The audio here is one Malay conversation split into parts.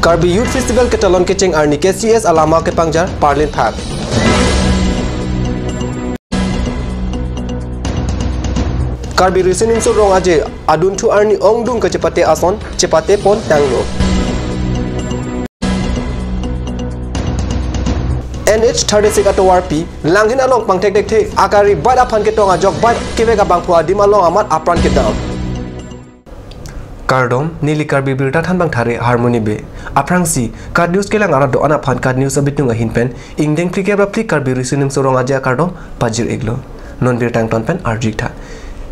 Karbi Youth Festival ke talon kecing arni KCS alama ke pangjar Parlin Park. Karbi reasoning so rong aje adun tu arni ongdung ke cepate ason cepate pon tanglo. NH36 atau warpi langhin along pangtek tek akari bad apan ke tonga jok bad keve ka bangphua dim along amat apran ke dam. Kardom nili karbi birta than bang thare harmony be aprangsi card news kelang ara do ana phan card news abitung a hinpen ingdeng plike ba plik karbi reasoning so rong aje kardom pajir eglo non birtang ton pen arjik tha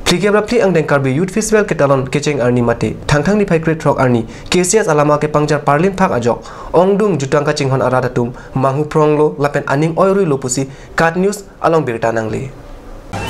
plike ba plik angdeng karbi youth festival ke talon kecheng arni mate thang ni phai kret rok arni KCS alama ke pangjar Parlin Park ajok ongdung jutang ka chinghon ara datum manghu pronglo lapen aning oirui lopusi card news along birta nangle.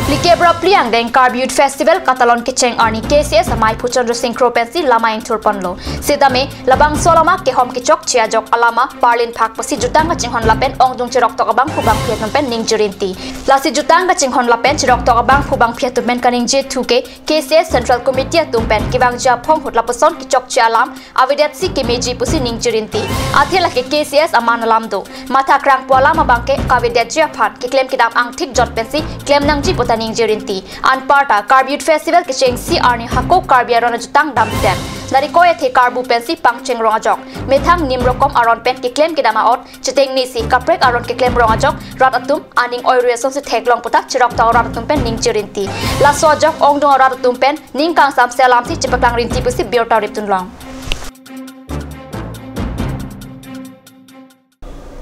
Likebra pliang deng Karbi Youth Festival katalon kecheng arni KCS amai Puchandra Singh Kropensi lama ing turponlo. Sidame labang solama ke hom kichok chia jok alama Parlin Park pasi jutang ka chinghon lapen ongdung chirok tok abang phubang phiatum pen ning jurinti. Lasi jutang ka chinghon lapen chirok tok abang phubang phiatum pen kaning je thuke KCS Central Committee tumpen kibang ja phong hut lapason kichok chia alam avidat si kemeji pusi ning jurinti. Athela ke KCS aman alam do. Matha krang pola mabangke kavidat ja phat ki claim kidam ang thik jot pensi claim nang ji potaning jurinti an parta Karbi Youth Festival ke cheng si arni hako Karbi aron jutang dam tem nariko ethe karbu pensi pangcheng rongajok methang nimrokom aron pen ke claim kidama ot cheteng ni si kaprek aron ke claim rongajok rat atum aning oiruason se theklong putak chirok ta rat atum pen ning jurinti la sojok ongdong rat atum pen ning kang sam selam si chipaklang rinti pusi biota riptun long.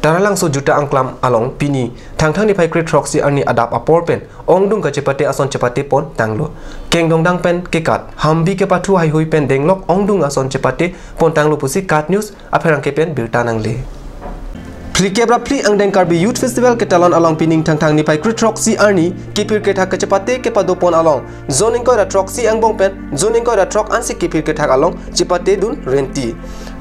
Taralang so juta angklam along pini thang ni phai kret rock si arni adap apor pen ongdung ka cepate ason cepate pon tanglo keng dong dang pen ke kat hambi ke pathu hai hui pen denglok ongdung ason cepate pon tanglo pusi kat news apherang ke pen birta nangle Plikebra pli ang deng Karbi Youth Festival ke talon along pining thang ni phai kret rock si arni kipir ke thak ke cepate ke pado pon along zoning ko ra rock si ang bong pen zoning ko ra rock ansi kipir ke thak along cepate dun renti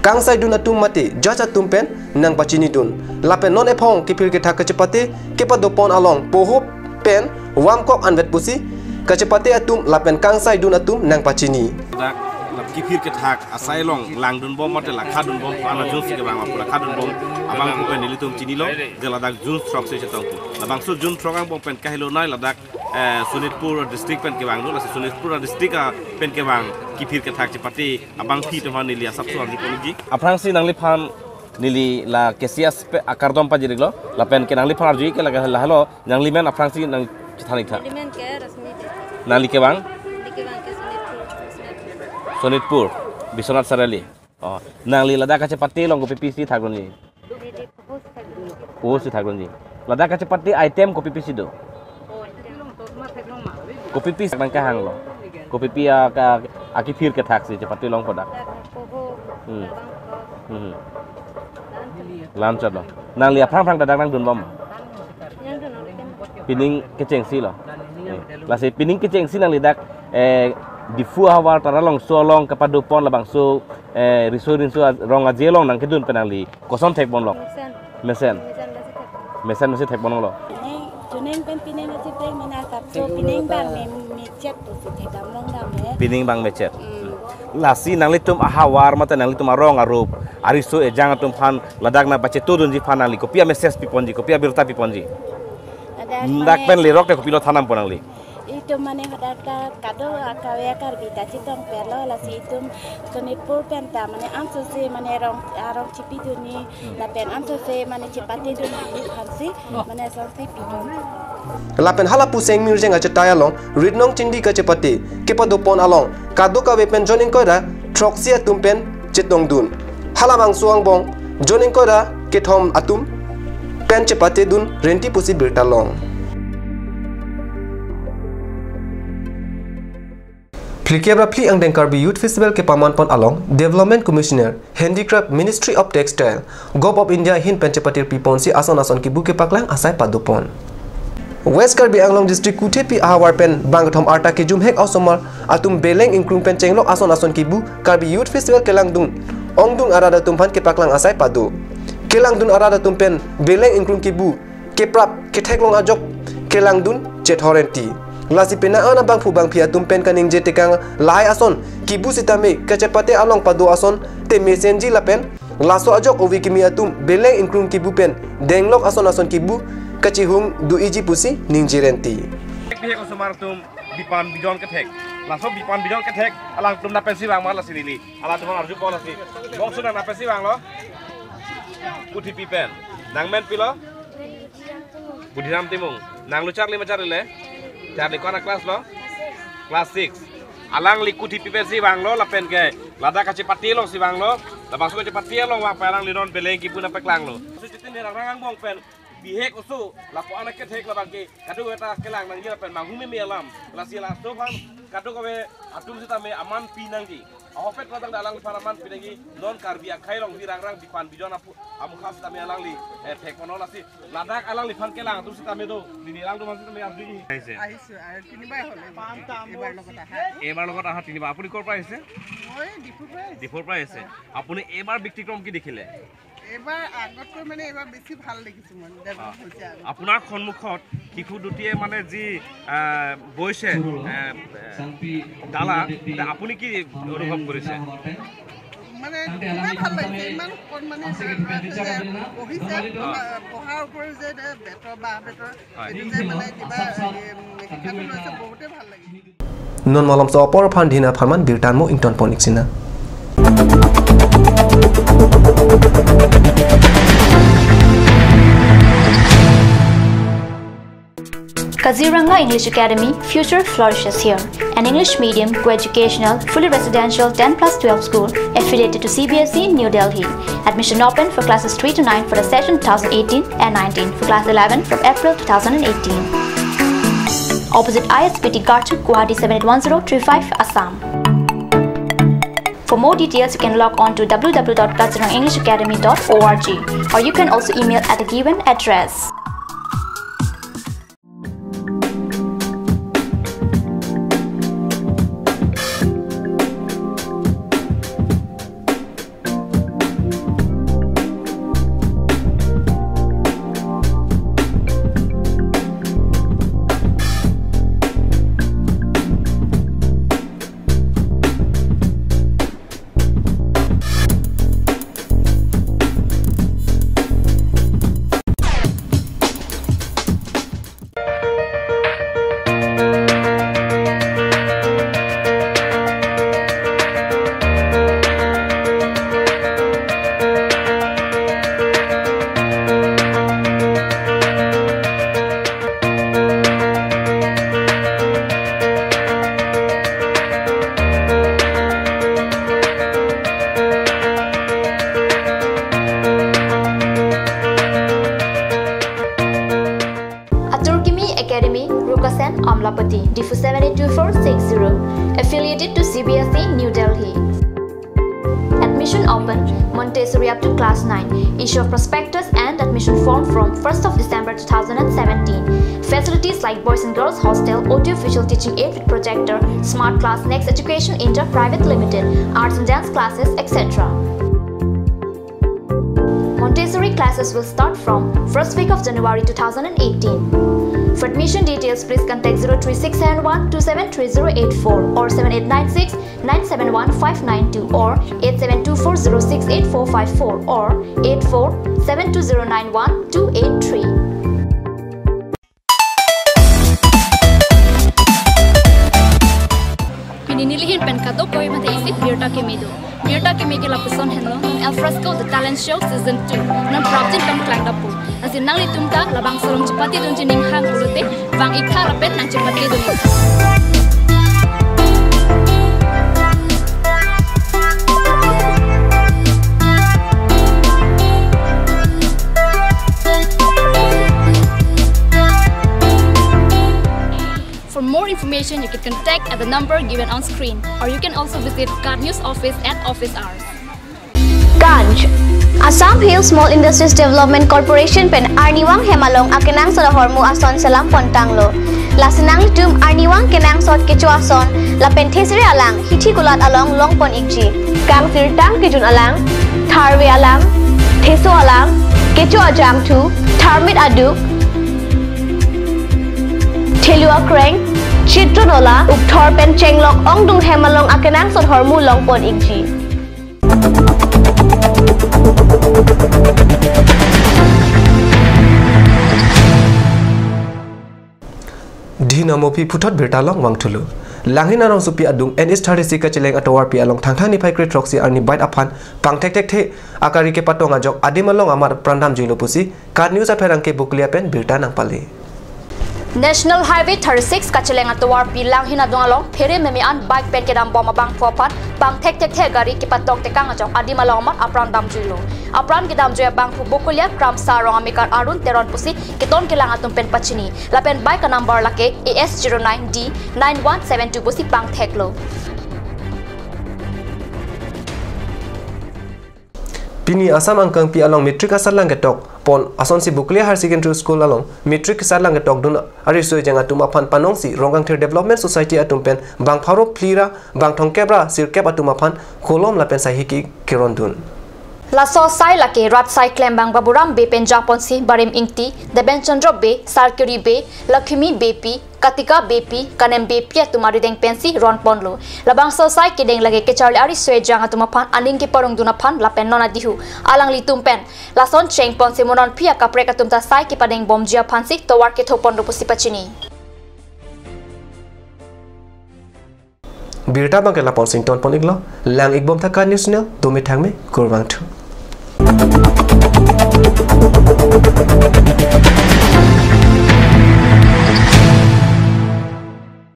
Kang sai dun atum mate jaja tumpen nang pachini dun lapen non ephong kipir ke thak cepate ke pado pon along poho pen wamkok anvet pusi kecepate atum lapen kang sai dun atum nang pachini kipir ke thak asai long lang dun bom mate lakha dun bom ana jun sike bang apura lakha dun bom abang ko pen nilitum chini lo je ladak jun strok se chetong labang so jun strok ang bom pen kahilo nai ladak Sonitpur district pen ke bang lo lase Sonitpur district pen ke bang kipir ke thak chepati abang phi to han nilia sabso ang poliji aprang si nang liphan nili la KCS pe akardom pa jiriglo la pen ke nang liphan arji ke la halo nang limen aprang si nang chithani tha limen ke rasmi nali ke bang Sonitpur, Bisonat Sarali. Oh, nang li ladak cepati long kopi PC thagon ni. Oh, si thagon ni. Ladak cepati item kopi PC do. Kopi PC bang kahang lo. Kopi pi ka akifir ke thak si cepati long poda. Lam chalo. Nang li aprang dadak nang dun bom. Pining keceng si lo. La si pining keceng si nang li dak di fu hawar taralong so long kapado pon labang so risurin so rong ajelong nang kedun penali koson tek bon lo mesen mesi tek bon lo tunen pen pinen ati tek mana kap so pining bang mecet tu tek dam long dam pining bang mecet lasi nang litum hawar mata nang litum arong arup ariso ejang atum phan ladak na bache tudun ji phanali kopia message piponji kopia birta piponji dak pen lirok te kopilo thanam ponali itu mana ada kado akawe Karbi tadi tong perlo lah si itu Sonitpur penta mana anso se mana arong cipi tu ni lapen anso se mana cipati tu ni hansi mana sansi pidon lapen halapu seng mirjeng aja taya long ridnong cindi ke cepate ke pado pon along kado ka wepen joning ko da troxia tumpen chetong dun halamang suang bong joning ko da ke thom atum pen cepate dun renti pusi birta long Plikebra pli ang deng Karbi Youth Festival ke paman pon along Development Commissioner Handicraft Ministry of Textile Gov of India hin pencepatir pipon si ason ki buke paklang asai padupon West Karbi Anglong District kutepi ahawar pen bangthom arta ke jumhek ausomar atum beleng ingkrung pen chenglok ason ki bu Karbi Youth Festival kelang dung ongdung arada tumpan ke paklang asai padu kelang dun arada tumpen beleng ingkrung ki bu ke prap ke theklong ajok kelang dun chethorenti Lasi pena ana bang phubang phia tumpen kaning je tekang lai ason kibu sitame kecepate along pado ason te mesenji lapen laso ajok ovi kimi atum beleng inkrum kibu pen denglok ason kibu kachihung du iji pusi ningjirenti bihe ko sumartum bipan bijon ketek langsung bipan bijon ketek alang tum napesi bang malas ini ala tuhan arju pola si bong sudah napesi bang lo kuti pipen nang men pilo Budinam timung nang lu charli le charli kona kelas lo kelas 6 alang likuti pipen si bang lo lapen ke lada kacipati lo si bang lo labang suka cepati lo wa palang liron beleng kipu na peklang lo sucitin ni rang bong pen bihek usu lapo anak ketek labang ke kadu eta kelang nang jira pen manghumi mi alam lasila so bang kadu ko be atum sita me aman pinang di Ahofet matang dalang paraman pinangi non karbia khairong dirang-rang dipan bijon amu khas tami alang li tek monola si ladak alang li fan kelang tu sita me do dini alang tu masih tami ardi আহিছো আর তিনিবাৰ হলে এবাৰ লগত আহা এবাৰ লগত আহা তিনিবাৰ আপুনি কৰ পৰা আহিছে মই ডিপুৰ পৰা আহিছে আপুনি এবাৰ ব্যক্তিক্ৰম কি দেখিলে এবাৰ আগতকৈ মানে এবাৰ বেছি ভাল দেখিছো মই ডেভেলপ হৈছে আপোনাৰ সন্মুখত শিশু দুটিয়ে মানে যি বৈছে ডালা আপুনি কি অনুভৱ কৰিছে মানে ভাল লাগিছে ইমান মানে পঢ়িছে পঢ়াৰ ওপৰত যে বেটৰ বা বেটৰ এইটো যে মানে কিবা শিক্ষাটো লৈছে বহুতে ভাল লাগিছে non malam so por phandina pharman birtan mo ington poniksina Kaziranga English Academy future flourishes here. An English medium, co-educational, fully residential 10+12 school affiliated to CBSE New Delhi. Admission open for classes 3 to 9 for the session 2018 and 19 for class 11 from April 2018. Opposite ISBT Garchuk, Guwahati 781035 Assam. For more details, you can log on to www.kazirangaenglishacademy.org or you can also email at the given address. Amlapati, DIFU 782460, affiliated to CBSE New Delhi. Admission open, Montessori up to class 9. Issue of prospectus and admission form from 1st of December 2017. Facilities like boys and girls hostel, audio-visual teaching aid with projector, smart class, Next Education Inter Private Limited, arts and dance classes, etc. Montessori classes will start from 1st week of January 2018. For admission details, please contact 03671 273084 or 7896-971-592 or 8724068454 or 8472091283. Pinilihin pen kato koi mate isi Mirta Kemido. Mirta Kemido la person henlo El Fresco The Talent Show Season 2. Nan project kam klang dapu. Asin nang litumta labang solong cepati dun jining hang urute bang ikha rapet nang cepati dun. For more information, you can contact at the number given on screen, or you can also visit Card News office at office hours. Ganj, Assam Hill Small Industries Development Corporation pen Arniwang Hemalong akenang sa hormu ason salam pontanglo. Lasinang litum Arniwang kenang sot kecu ason la penthesri alang hithi kulat along longpon ikji. Kang tirtang kijun alang, tharwe alang, theso alang, kecu ajam tu, tharmit aduk, Thelua Kreng, Chitronola, Ukthor pen chenglok ongdung Hemalong akenang sot hormu longpon ikji. Dinamo pi putot bertalong wang thulu langhin arong supi adung NS36 ka cheleng atawar pi along thangthang ni phai Great Roxy arni bite aphan pangthek tek the akari ke patonga jok adimalong amar prandam juilo pusi kat news apherang ke buklia pen birta nang pale National Highway 36 kacheleng atawar pilang hina dongalong phere memian bike pen kedam bom abang fopat bang tek tek the gari ki patok tekang ajok adi malawmat apran dam juilo apran kedam joya bang pu bokulia kram sarong amikar arun teron pusi kiton kilang atum pen pachini lapen bike number lake AS09D 9172 pusi bang theklo Pini Assam angkang pi along metric asalang getok pon asonsi buklia higher secondary school along metric asalang getok dun arisoi janga tuma phan panongsi rongang thir development society atumpen bang pharo plira bang thongkebra sirkep atuma phan kolom lapen sahiki kirondun Laso sai lake rat sai klembang baburam be penjapon si barim ingti deben chandro be sarkuri be lakshmi bepi katika bepi kanem bepi tumari deng pensi ron ponlo labang so sai kideng lage ke charli ari swe janga tuma phan aning ki porong duna phan lapen nona dihu alang li tumpen lason cheng pon si monon pia kapre ka tumta sai ki padeng bom jia phansi towar ke thopon ro pusi pachini Birta bang kela pon sington pon iglo lang igbom thaka news ne domi thangme kurwang thu